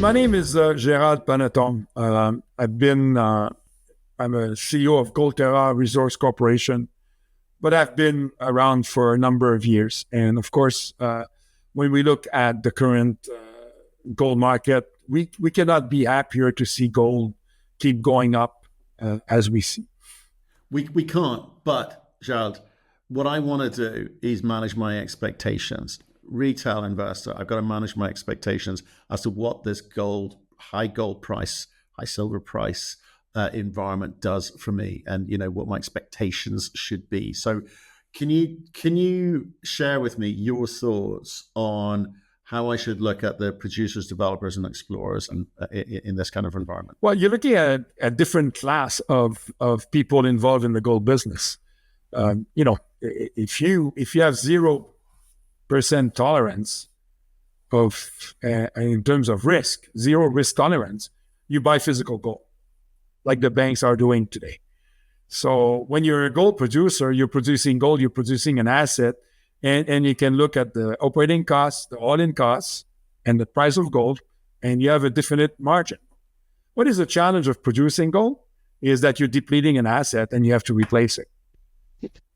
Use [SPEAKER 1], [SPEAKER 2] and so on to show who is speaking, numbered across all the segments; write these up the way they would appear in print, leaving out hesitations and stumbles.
[SPEAKER 1] My name is Gerard Panneton. I'm a CEO of Gold Terra Resource Corporation, but I've been around for a number of years. And of course, when we look at the current gold market, we cannot be happier to see gold keep going up as we see.
[SPEAKER 2] We can't, but Gerald, what I want to do is manage my expectations. Retail investor, I've got to manage my expectations as to what this high gold price, high silver price environment does for me, and what my expectations should be. So, can you share with me your thoughts on how I should look at the producers, developers, and explorers in this kind of environment?
[SPEAKER 1] Well, you're looking at a different class of people involved in the gold business. If you have 0% tolerance in terms of risk, zero risk tolerance, you buy physical gold, like the banks are doing today. So when you're a gold producer, you're producing gold, you're producing an asset, and you can look at the operating costs, the all-in costs, and the price of gold, and you have a definite margin. What is the challenge of producing gold? Is that you're depleting an asset and you have to replace it.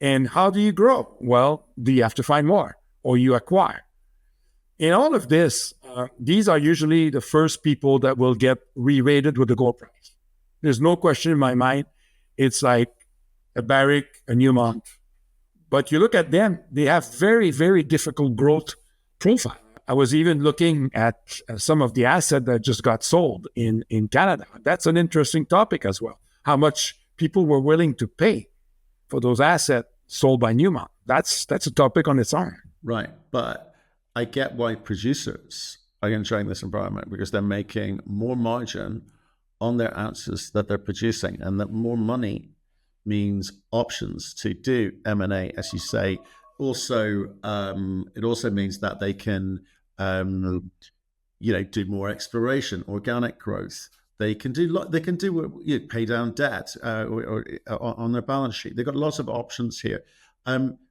[SPEAKER 1] And how do you grow? Well, do you have to find more, or you acquire? In all of this, these are usually the first people that will get re-rated with the gold price. There's no question in my mind. It's like a Barrick, a Newmont. But you look at them, they have very, very difficult growth profile. I was even looking at some of the assets that just got sold in Canada. That's an interesting topic as well. How much people were willing to pay for those assets sold by Newmont. That's a topic on its own.
[SPEAKER 2] Right. But I get why producers are enjoying this environment, because they're making more margin on their ounces that they're producing, and that more money means options to do M&A, as you say. Also, it also means that they can, do more exploration, organic growth. They can pay down debt or on their balance sheet. They've got lots of options here.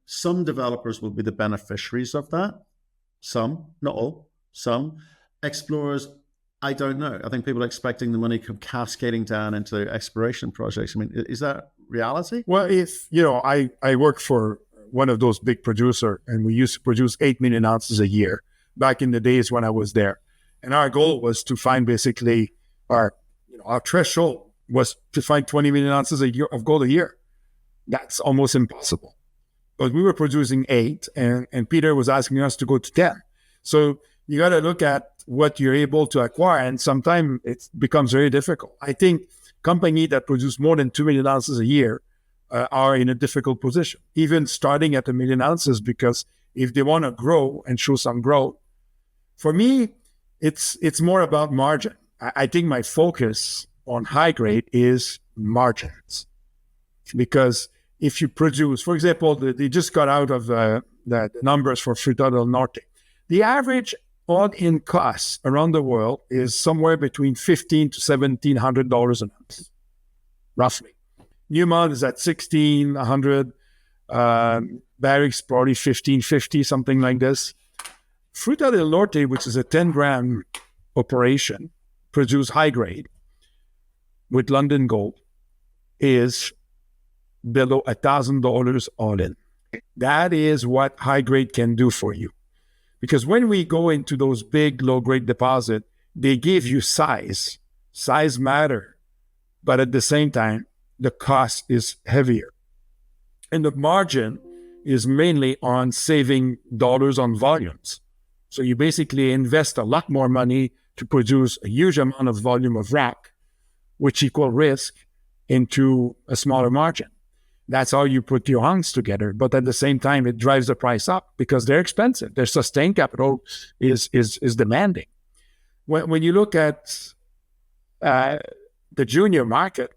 [SPEAKER 2] Some developers will be the beneficiaries of that. Some, not all. Some explorers, I don't know. I think people are expecting the money come cascading down into exploration projects. I mean, is that reality?
[SPEAKER 1] Well, I work for one of those big producers, and we used to produce 8 million ounces a year back in the days when I was there. And our goal was to find basically our threshold was to find 20 million ounces a year of gold a year. That's almost impossible. But we were producing 8, and Peter was asking us to go to 10. So you got to look at what you're able to acquire, and sometimes it becomes very difficult. I think companies that produce more than 2 million ounces a year are in a difficult position, even starting at 1 million ounces, because if they want to grow and show some growth, for me, it's more about margin. I think my focus on high grade is margins, because if you produce, for example, they just got out of the numbers for Fruta del Norte. The average all-in cost around the world is somewhere between $1,500 to $1,700 an ounce, roughly. Newmont is at $1,600. Barrick's probably $1,550, something like this. Fruta del Norte, which is a 10-gram operation, produce high grade with London Gold, is below $1,000 all in. That is what high grade can do for you. Because when we go into those big low-grade deposits, they give you size. Size matter. But at the same time, the cost is heavier. And the margin is mainly on saving dollars on volumes. So you basically invest a lot more money to produce a huge amount of volume of rock, which equal risk, into a smaller margin. That's how you put your hunks together. But at the same time, it drives the price up because they're expensive. Their sustained capital is demanding. When you look at the junior market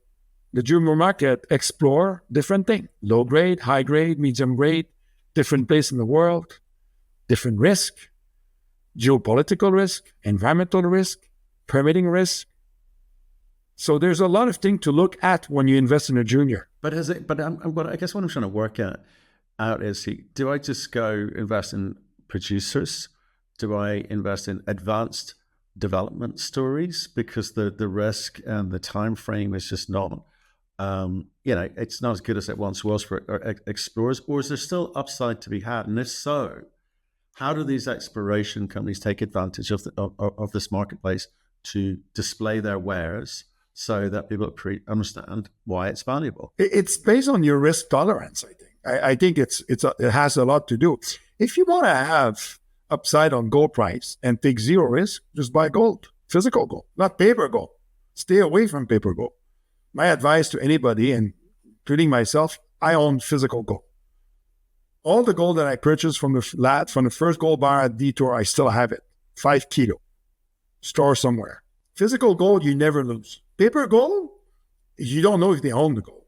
[SPEAKER 1] explore different things. Low grade, high grade, medium grade, different place in the world, different risk, geopolitical risk, environmental risk, permitting risk. So there's a lot of things to look at when you invest in a junior.
[SPEAKER 2] But I guess what I'm trying to work out is, do I just go invest in producers? Do I invest in advanced development stories because the risk and the time frame is just not, it's not as good as it once was for explorers? Or is there still upside to be had? And if so, how do these exploration companies take advantage of this marketplace to display their wares so that people understand why it's valuable?
[SPEAKER 1] It's based on your risk tolerance, I think. I think it has a lot to do. If you want to have upside on gold price and take zero risk, just buy gold, physical gold, not paper gold. Stay away from paper gold. My advice to anybody, and including myself, I own physical gold. All the gold that I purchased from the first gold bar at Detour, I still have it. 5 kilo. Store somewhere. Physical gold, you never lose. Paper gold, you don't know if they own the gold.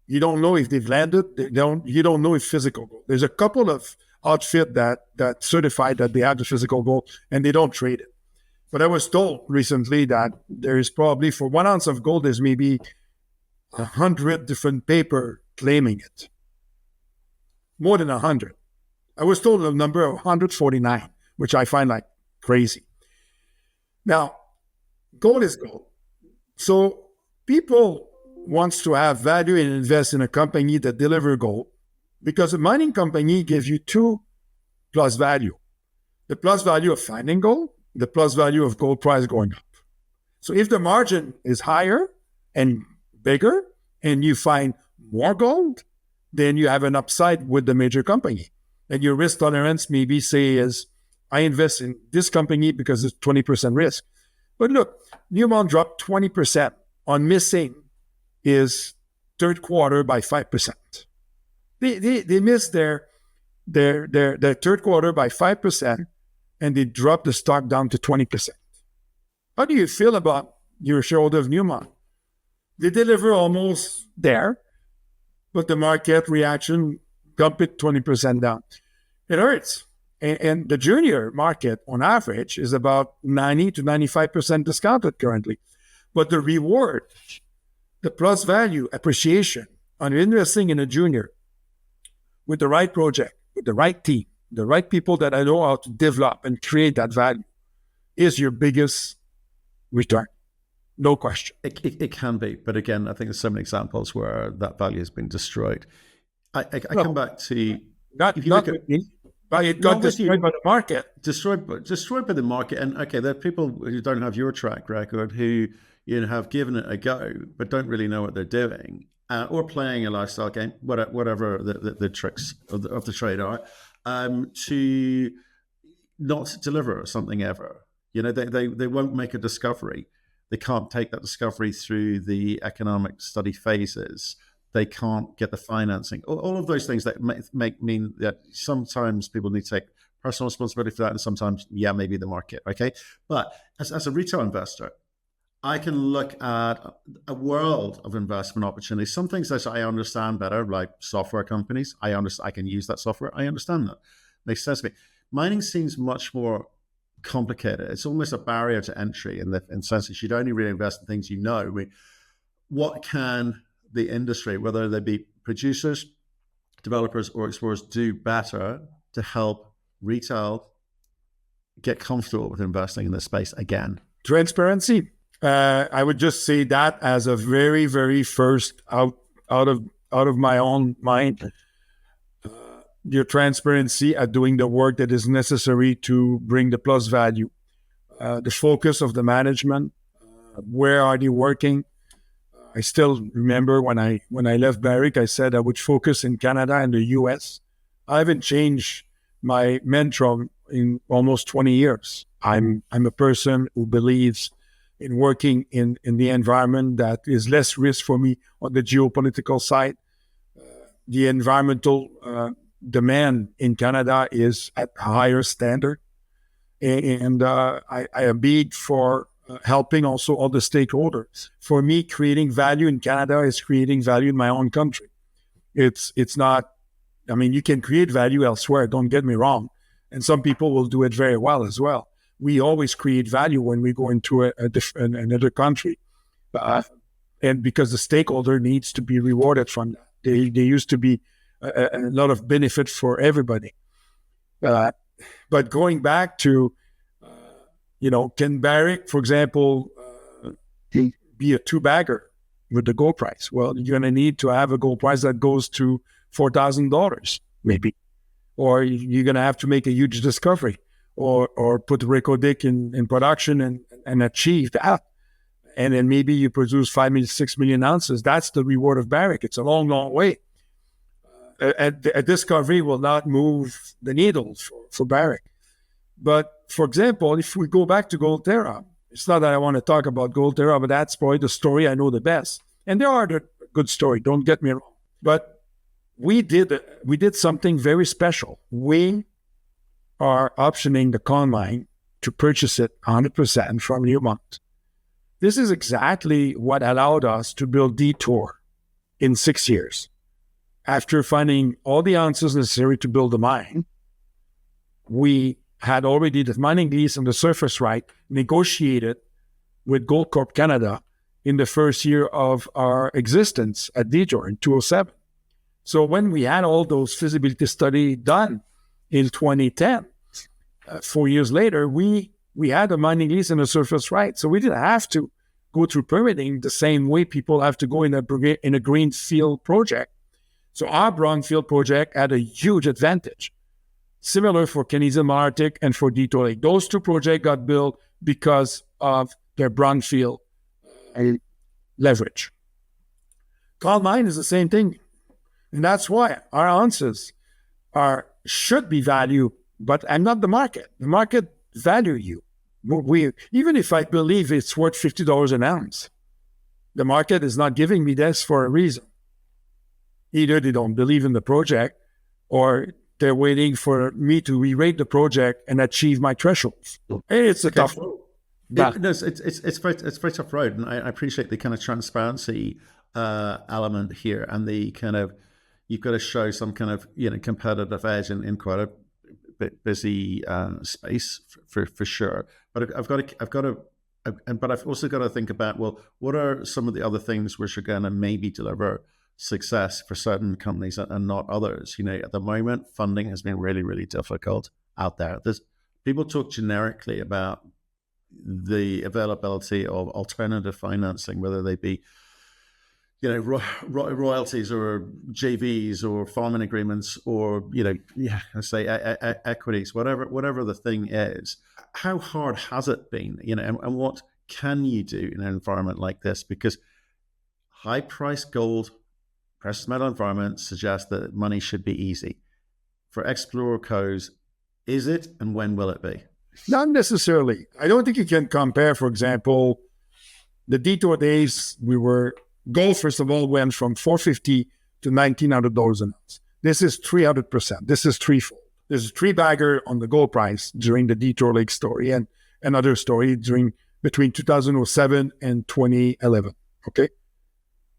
[SPEAKER 1] You don't know if they've landed. You don't know if physical gold. There's a couple of outfit that certify that they have the physical gold and they don't trade it. But I was told recently that there is probably, for 1 ounce of gold, there's maybe 100 different paper claiming it. More than 100. I was told a number of 149, which I find like crazy. Now, gold is gold. So people wants to have value and invest in a company that deliver gold, because a mining company gives you 2 plus value. The plus value of finding gold, the plus value of gold price going up. So if the margin is higher and bigger and you find more gold, then you have an upside with the major company. And your risk tolerance maybe say is, I invest in this company because it's 20% risk. But look, Newmont dropped 20% on missing is third quarter by 5%. They missed their third quarter by 5%, and they dropped the stock down to 20%. How do you feel about your shareholder of Newmont? They deliver almost there, but the market reaction dumped it 20% down. It hurts. And the junior market, on average, is about 90 to 95% discounted currently. But the reward, the plus value appreciation on investing in a junior with the right project, with the right team, the right people that I know how to develop and create that value is your biggest return. No question.
[SPEAKER 2] It can be. But again, I think there's so many examples where that value has been destroyed. I come back to...
[SPEAKER 1] But it got destroyed by the market.
[SPEAKER 2] Destroyed by the market. And okay, there are people who don't have your track record who have given it a go, but don't really know what they're doing, or playing a lifestyle game, whatever the tricks of the trade are, to not deliver something ever. They won't make a discovery. They can't take that discovery through the economic study phases. They can't get the financing. All of those things that mean that sometimes people need to take personal responsibility for that, and sometimes, maybe the market, okay? But as a retail investor, I can look at a world of investment opportunities. Some things that I understand better, like software companies. I can use that software. I understand that. Makes sense to me. Mining seems much more complicated. It's almost a barrier to entry in the sense that you'd only really invest in things you know. I mean, what can the industry, whether they be producers, developers, or explorers, do better to help retail get comfortable with investing in this space again?
[SPEAKER 1] Transparency. I would just say that as a very, very first out of my own mind. Your transparency at doing the work that is necessary to bring the plus value. The focus of the management. Where are they working? I still remember when I left Barrick, I said I would focus in Canada and the US. I haven't changed my mantra in almost 20 years. I'm a person who believes in working in the environment that is less risk for me on the geopolitical side. The environmental demand in Canada is at a higher standard. And I am big for helping also all the stakeholders. For me, creating value in Canada is creating value in my own country. It's not, you can create value elsewhere, don't get me wrong. And some people will do it very well as well. We always create value when we go into another country. And because the stakeholder needs to be rewarded from that. There used to be a lot of benefit for everybody. But going back to Can Barrick, for example, be a two-bagger with the gold price? Well, you're going to need to have a gold price that goes to $4,000, maybe. Or you're going to have to make a huge discovery or put Reko Diq in production and achieve that. And then maybe you produce 5 million, 6 million ounces. That's the reward of Barrick. It's a long, long way. A discovery will not move the needle for Barrick. But, for example, if we go back to Gold Terra, it's not that I want to talk about Gold Terra, but that's probably the story I know the best. And there are the good story, don't get me wrong. But we did something very special. We are optioning the Con Mine to purchase it 100% from Newmont. This is exactly what allowed us to build Detour in 6 years. After finding all the ounces necessary to build the mine, we had already the mining lease and the surface right negotiated with Gold Corp Canada in the first year of our existence at Detour in 2007. So when we had all those feasibility study done in 2010, 4 years later, we had a mining lease and a surface right. So we didn't have to go through permitting the same way people have to go in a greenfield project. So our brownfield project had a huge advantage. Similar for Canadian Malartic and for Detour Lake. Those two projects got built because of their brownfield leverage. Con Mine is the same thing. And that's why our ounces should be valued, but I'm not the market. The market value you. Even if I believe it's worth $50 an ounce, the market is not giving me this for a reason. Either they don't believe in the project or they're waiting for me to re-rate the project and achieve my thresholds. It's a tough road.
[SPEAKER 2] It's very tough road, and I appreciate the kind of transparency element here, and the kind of you've got to show some kind of competitive edge in quite a bit busy space for sure. But but I've also got to think about, well, what are some of the other things which are going to maybe deliver success for certain companies and not others? At the moment, funding has been really, really difficult out there. People talk generically about the availability of alternative financing, whether they be, royalties or JVs or farming agreements or, equities, whatever the thing is. How hard has it been, and what can you do in an environment like this? Because high-priced gold, precious metal environment suggests that money should be easy. For explorer co's, is it, and when will it be?
[SPEAKER 1] Not necessarily. I don't think you can compare, for example, the Detour days. Gold, first of all, went from $450 to $1,900 an ounce. This is 300%. This is threefold. There's a three-bagger on the gold price during the Detour Lake story and another story between 2007 and 2011. Okay?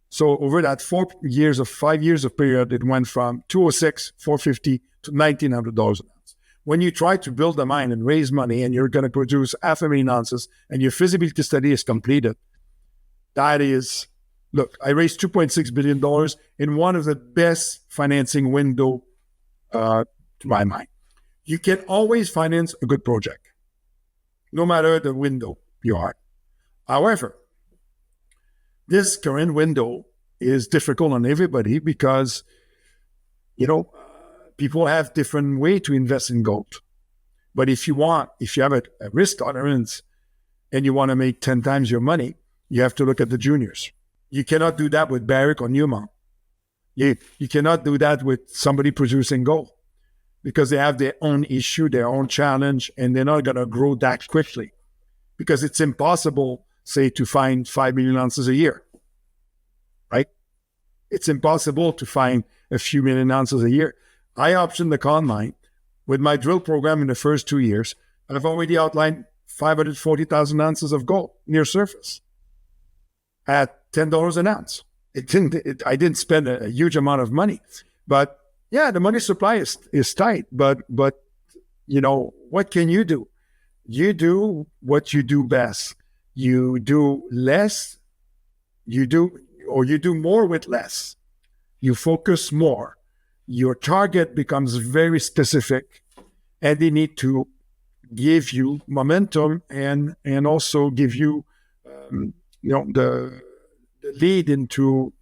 [SPEAKER 1] So over that 5 years of period, it went from 206, 450 to $1,900 an ounce. When you try to build a mine and raise money and you're going to produce 500,000 ounces and your feasibility study is completed, that is, look, I raised $2.6 billion in one of the best financing window to my mind. You can always finance a good project, no matter the window you are. However, this current window is difficult on everybody because, people have different way to invest in gold. But if you have a risk tolerance and you want to make 10 times your money, you have to look at the juniors. You cannot do that with Barrick or Newmont. You cannot do that with somebody producing gold because they have their own issue, their own challenge, and they're not going to grow that quickly because it's impossible, say, to find 5 million ounces a year, right? It's impossible to find a few million ounces a year. I optioned the Con Mine with my drill program in the first 2 years, and I've already outlined 540,000 ounces of gold near surface at $10 an ounce. I didn't spend a huge amount of money, but yeah, the money supply is tight. But what can you do? You do what you do best. You do less. You do more with less. You focus more. Your target becomes very specific, and they need to give you momentum and also give you, the lead into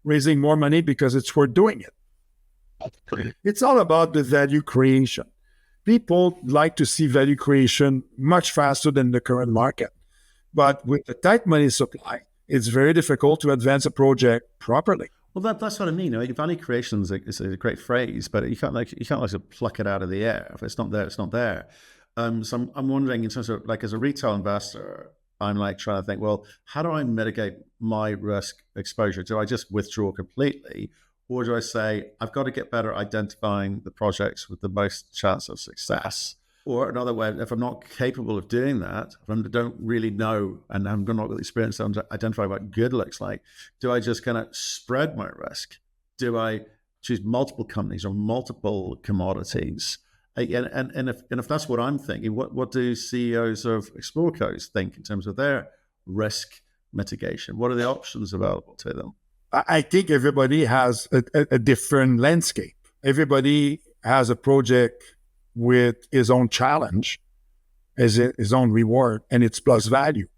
[SPEAKER 1] raising more money because it's worth doing it. It's all about the value creation. People like to see value creation much faster than the current market. But with the tight money supply, it's very difficult to advance a project properly.
[SPEAKER 2] Well, that's what I mean. Value creation is a great phrase, but you can't pluck it out of the air. If it's not there, it's not there. So I'm wondering, in terms of as a retail investor, I'm trying to think, well, how do I mitigate my risk exposure? Do I just withdraw completely, or do I say I've got to get better identifying the projects with the most chance of success? Or another way, if I'm not capable of doing that, if I don't really know and I'm not got the experience to identify what good looks like, do I just kind of spread my risk? Do I choose multiple companies or multiple commodities? And if that's what I'm thinking, what do CEOs of Explorcos think in terms of their risk mitigation? What are the options available to them?
[SPEAKER 1] I think everybody has a different landscape. Everybody has a project with his own challenge, his own reward, and its plus value.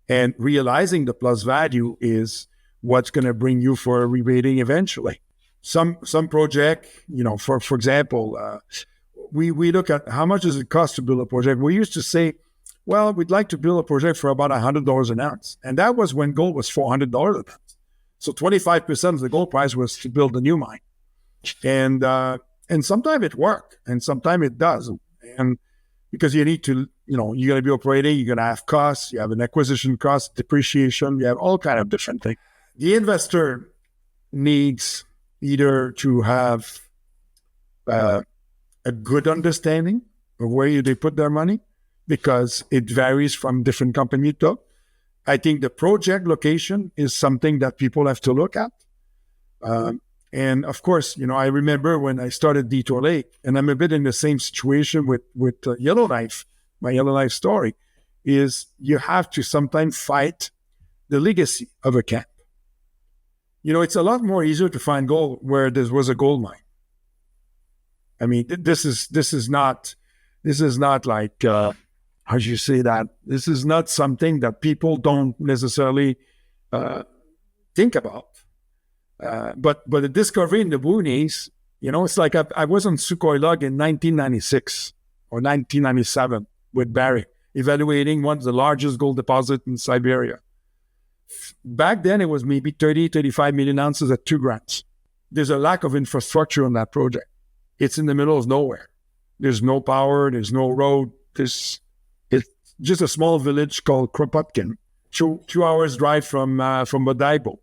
[SPEAKER 1] And realizing the plus value is what's going to bring you for a re-rating eventually. Some project, for example, we look at how much does it cost to build a project. We used to say, well, we'd like to build a project for about $100 an ounce. And that was when gold was $400 an ounce. So 25% of the gold price was to build a new mine. And sometimes it works, and sometimes it doesn't. And because you need to, you're going to be operating, you're going to have costs, you have an acquisition cost, depreciation, you have all kind of different things. The investor needs either to have a good understanding of where they put their money, because it varies from different company to. I think the project location is something that people have to look at. And of course, I remember when I started Detour Lake, and I'm a bit in the same situation with Yellowknife. My Yellowknife story is you have to sometimes fight the legacy of a camp. It's a lot more easier to find gold where there was a gold mine. I mean, this is not like, how do you say that? This is not something that people don't necessarily think about. But the discovery in the boonies, it's like I was on Sukhoi Log in 1996 or 1997 with Barry, evaluating one of the largest gold deposits in Siberia. Back then, it was maybe 35 million ounces at 2 grams. There's a lack of infrastructure on that project. It's in the middle of nowhere. There's no power. There's no road. It's just a small village called Kropotkin, 2 hours drive from Bodaibo.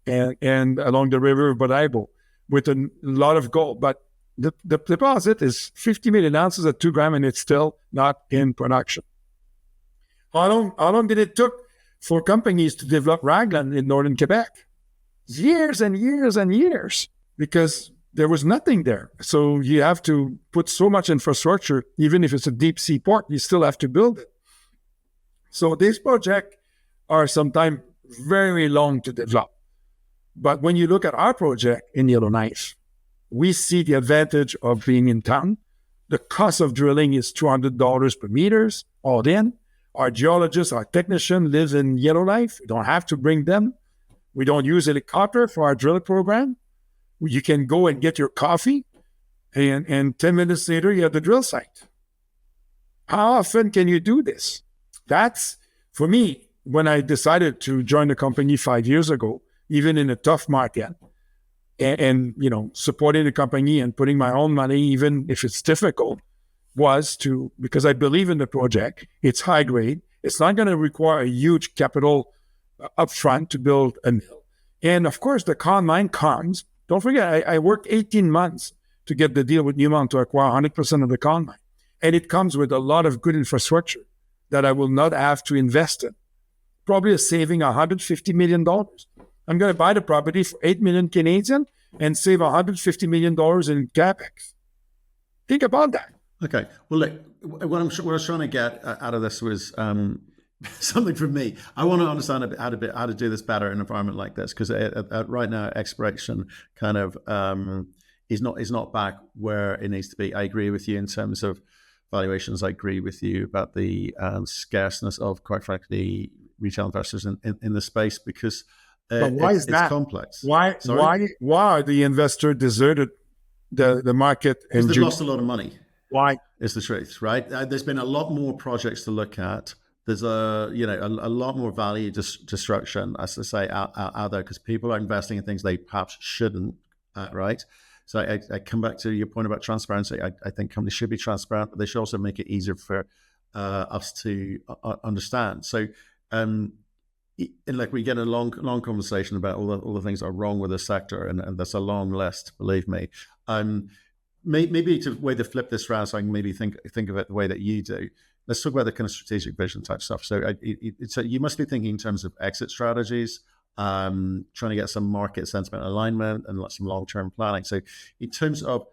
[SPEAKER 1] And along the river of Bodaibo with a lot of gold. But the deposit is 50 million ounces at 2 grams, and it's still not in production. How long did it took for companies to develop raglan in northern Quebec? Years and years and years, because there was nothing there. So you have to put so much infrastructure, even if it's a deep sea port, you still have to build it. So these projects are sometimes very long to develop. But when you look at our project in Yellowknife, we see the advantage of being in town. The cost of drilling is $200 per meters, all in. Our geologists, our technician lives in Yellowknife. We don't have to bring them. We don't use helicopter for our drill program. You can go and get your coffee, and 10 minutes later, you have the drill site. How often can you do this? That's, for me, when I decided to join the company 5 years ago, even in a tough market, and supporting the company and putting my own money, even if it's difficult, was because I believe in the project. It's high grade. It's not going to require a huge capital upfront to build a mill. And of course, the con mine comes. Don't forget, I worked 18 months to get the deal with Newmont to acquire 100% of the con mine. And it comes with a lot of good infrastructure that I will not have to invest in. Probably a saving $150 million. I'm going to buy the property for 8 million Canadian and save $150 million in capex. Think about that.
[SPEAKER 2] Okay. Well, look, what I was trying to get out of this was something from me. I want to understand how to do this better in an environment like this, because right now exploration kind of is not back where it needs to be. I agree with you in terms of valuations. I agree with you about the scarceness of, quite frankly, retail investors in the space, because
[SPEAKER 1] But why is
[SPEAKER 2] it's
[SPEAKER 1] that?
[SPEAKER 2] complex.
[SPEAKER 1] Why are the investor deserted the market?
[SPEAKER 2] Because they've lost a lot of money.
[SPEAKER 1] Why?
[SPEAKER 2] Is the truth, right? There's been a lot more projects to look at. There's a lot more value destruction, as I say, out there, because people are investing in things they perhaps shouldn't, right? So I come back to your point about transparency. I think companies should be transparent, but they should also make it easier for us to understand. So, and like, we get a long conversation about all the things that are wrong with the sector, and that's a long list, believe me. Maybe to way to flip this around, so I can maybe think of it the way that you do. Let's talk about the kind of strategic vision type stuff. So you must be thinking in terms of exit strategies, trying to get some market sentiment alignment and some long-term planning. So in terms of,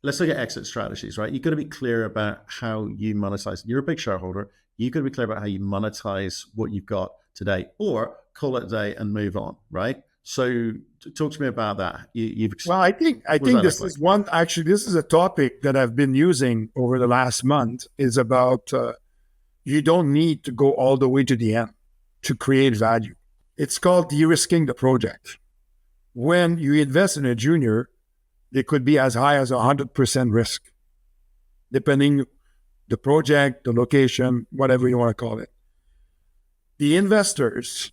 [SPEAKER 2] let's look at exit strategies, right? You've got to be clear about how you monetize. You're a big shareholder. You've got to be clear about how you monetize what you've got today, or call it a day and move on, right? So talk to me about that.
[SPEAKER 1] Well, I think this is one. Actually, this is a topic that I've been using over the last month. Is about you don't need to go all the way to the end to create value. It's called de-risking the project. When you invest in a junior, it could be as high as 100% risk, depending the project, the location, whatever you want to call it. The investors,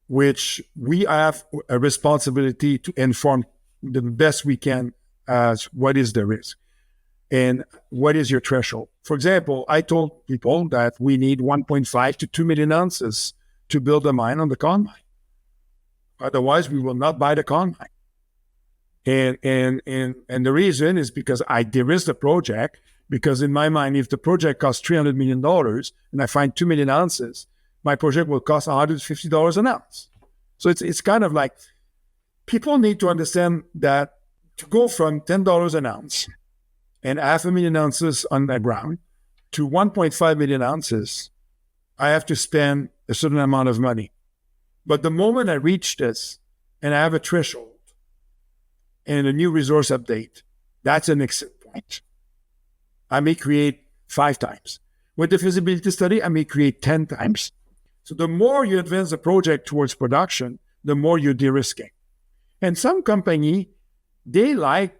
[SPEAKER 1] which we have a responsibility to inform the best we can as what is the risk and what is your threshold. For example, I told people that we need 1.5 to 2 million ounces to build a mine on the Con mine. Otherwise, we will not buy the Con mine. And the reason is because I de-risk the project, because in my mind, if the project costs $300 million and I find 2 million ounces, my project will cost $150 an ounce. So it's kind of like, people need to understand that to go from $10 an ounce and 500,000 ounces on the ground to 1.5 million ounces, I have to spend a certain amount of money. But the moment I reach this and I have a threshold and a new resource update, that's an exit point. I may create 5 times. With the feasibility study, I may create 10 times. So the more you advance the project towards production, the more you're de-risking. And some company, they like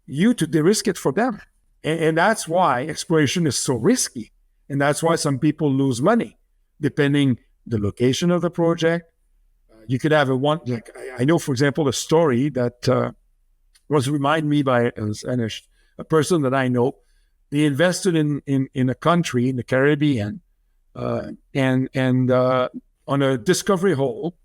[SPEAKER 1] you to de-risk it for them. And that's why exploration is so risky. And that's why some people lose money, depending the location of the project. You could have I know, for example, a story that was reminded me by a person that I know. They invested in a country in the Caribbean, and on a discovery hole,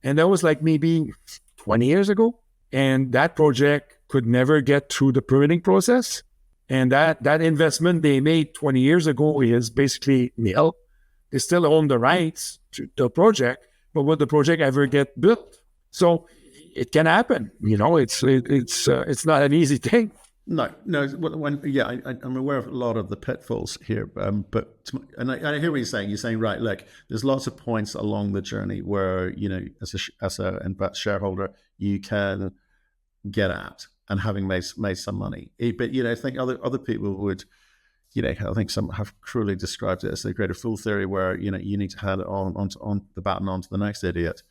[SPEAKER 1] and that was like maybe 20 years ago, and that project could never get through the permitting process, and that investment they made 20 years ago is basically nil. They still own the rights to the project, but will the project ever get built? So it can happen. It's not an easy thing.
[SPEAKER 2] No. I'm aware of a lot of the pitfalls here, and I hear what you're saying. You're saying, right, look, there's lots of points along the journey where, as a shareholder, you can get out and having made some money. But I think other people would, I think some have cruelly described it as the greater fool theory, where you need to hand it on the baton on to the next idiot,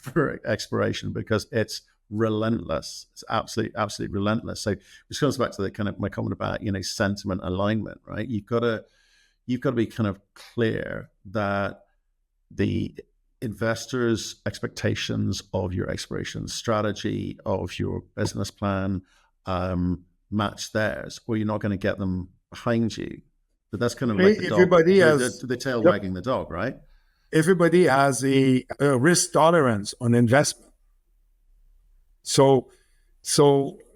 [SPEAKER 2] for exploration, because it's relentless. It's absolutely relentless. So which comes back to the kind of my comment about sentiment alignment, right? You've got to be kind of clear that the investors' expectations of your exploration strategy, of your business plan, match theirs, or you're not going to get them behind you. But that's kind of like the tail wagging the dog, right?
[SPEAKER 1] Everybody has a risk tolerance on investment. So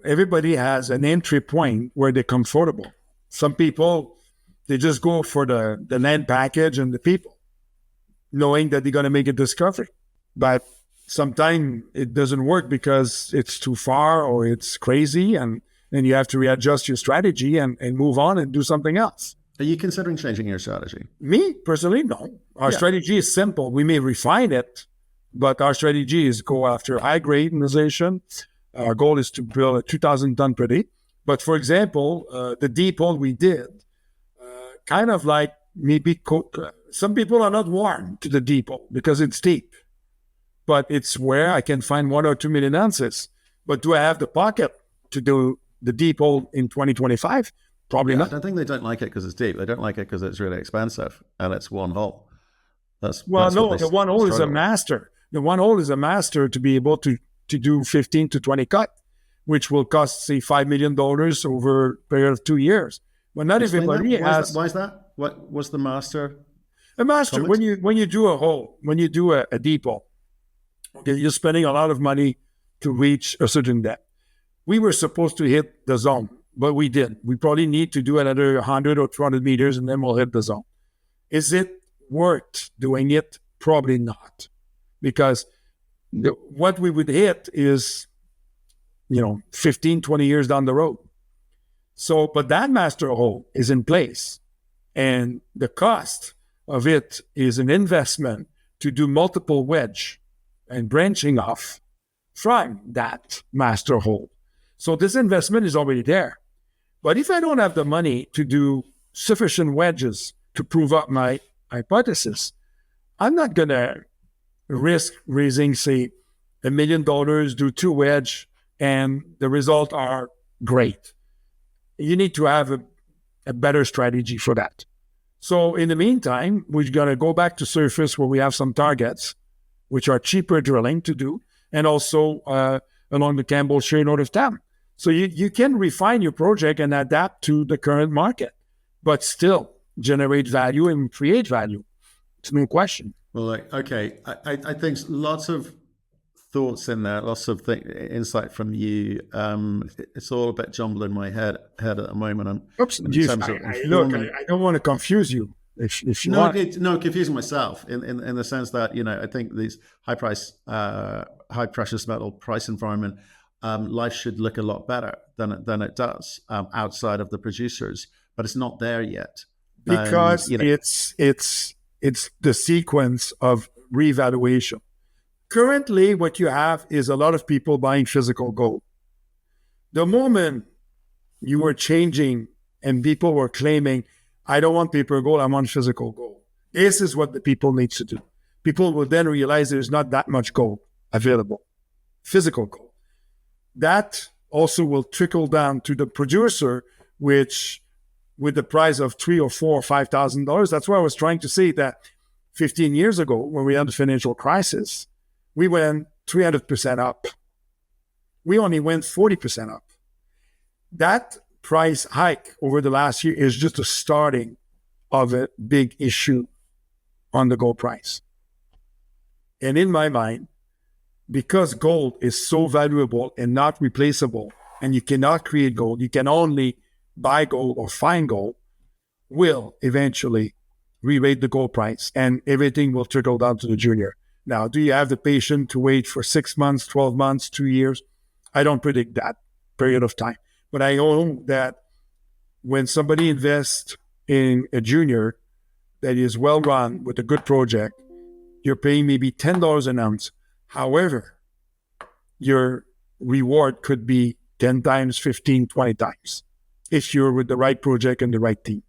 [SPEAKER 1] everybody has an entry point where they're comfortable. Some people, they just go for the land package and the people, knowing that they're going to make a discovery. But sometimes it doesn't work because it's too far or it's crazy, and then you have to readjust your strategy and move on and do something else.
[SPEAKER 2] Are you considering changing your strategy?
[SPEAKER 1] Me, personally, no. Our strategy is simple. We may refine it, but our strategy is go after high-grade mineralization. Our goal is to build a 2,000 ton per day. But for example, the deep hole we did, kind of like maybe some people are not warm to the deep hole because it's deep, but it's where I can find 1 or 2 million ounces. But do I have the pocket to do the deep hole in 2025? Probably not.
[SPEAKER 2] I don't think they don't like it because it's deep. They don't like it because it's really expensive and it's one hole.
[SPEAKER 1] The one hole is a master. The one hole is a master to be able to do 15 to 20 cut, which will cost, say, $5 million over a period of 2 years. But not everybody has.
[SPEAKER 2] Why is that? What was the master?
[SPEAKER 1] A master, when you do a hole, when you do a deep hole, okay, you're spending a lot of money to reach a certain depth. We were supposed to hit the zone, but we didn't. We probably need to do another 100 or 200 meters, and then we'll hit the zone. Is it worth doing it? Probably not, because what we would hit is, 15, 20 years down the road. So, but that master hole is in place, and the cost of it is an investment to do multiple wedge and branching off from that master hole. So this investment is already there. But if I don't have the money to do sufficient wedges to prove up my hypothesis, I'm not going to risk raising, say, $1 million, do 2 wedge, and the results are great. You need to have a better strategy for that. So in the meantime, we're going to go back to surface where we have some targets, which are cheaper drilling to do, and also along the Campbell Shale north of town. So you can refine your project and adapt to the current market, but still generate value and create value. It's no question.
[SPEAKER 2] Well, okay. I think lots of thoughts in there, lots of insight from you. It's all a bit jumbled in my head at the moment.
[SPEAKER 1] Look, I don't want to confuse you. If you
[SPEAKER 2] confusing myself in the sense that I think these high precious metal price environment, life should look a lot better than it does outside of the producers, but it's not there yet
[SPEAKER 1] because it's the sequence of revaluation. Currently, what you have is a lot of people buying physical gold. The moment you were changing and people were claiming, I don't want paper gold, I want physical gold. This is what the people need to do. People will then realize there's not that much gold available, physical gold. That also will trickle down to the producer, which with the price of $3,000 or $4,000 or $5,000, that's why I was trying to say that 15 years ago, when we had the financial crisis, we went 300% up. We only went 40% up. That price hike over the last year is just the starting of a big issue on the gold price. And in my mind, because gold is so valuable and not replaceable, and you cannot create gold, you can only buy gold or find gold, will eventually re-rate the gold price and everything will trickle down to the junior. Now, do you have the patience to wait for 6 months, 12 months, 2 years? I don't predict that period of time. But I know that when somebody invests in a junior that is well run with a good project, you're paying maybe $10 an ounce. However, your reward could be 10 times, 15, 20 times if you're with the right project and the right team.